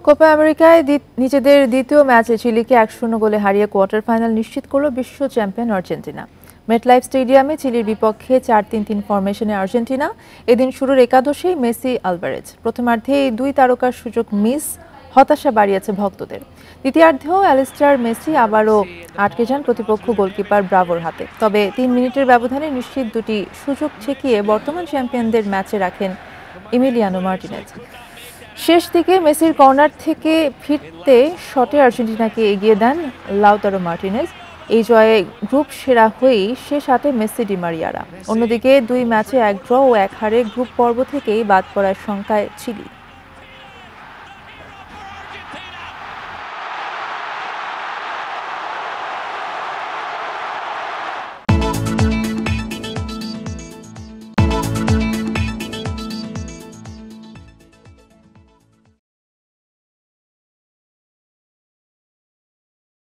Copa আমেরিকায় নিজেদের দ্বিতীয় ম্যাচে চিলিকে 1-0 গোলে হারিয়ে কোয়ার্টার ফাইনাল নিশ্চিত করল বিশ্ব চ্যাম্পিয়ন আর্জেন্টিনা। মেটলাইফ স্টেডিয়ামে চিলির বিপক্ষে 4-3-3 ফরমেশনে আর্জেন্টিনা। এদিন শুরুর একাদশেই মেসি, আলভারেজ। প্রথমার্ধেই দুই তারকার সুযোগ মিস, হতাশা বাড়িয়েছে ভক্তদের। দ্বিতীয়ার্ধেও অ্যালিস্টার মেসি আবারও আটকে যান প্রতিপক্ষ গোলকিপার ব্রাভোর হাতে। তবে 3 মিনিটের ব্যবধানে নিশ্চিত দুটি সুযোগ ঠেকিয়ে বর্তমান চ্যাম্পিয়নদের ম্যাচে রাখেন এমিলিয়ানো মার্টিনেজ। শেষ দিকে মেসির কর্নার থেকে ফিরতে শটে আর্জেন্টিনাকে এগিয়ে দেন লাউতারো মার্টিনেজ। এই জয়ে গ্রুপ সেরা হয়েই শেষ 8-এ মেসি, ডি মারিয়ারা। অন্যদিকে 2 ম্যাচে 1 ড্র ও 1 হারে গ্রুপ পর্ব থেকেই বাদ পড়ার শঙ্কায় চিলি।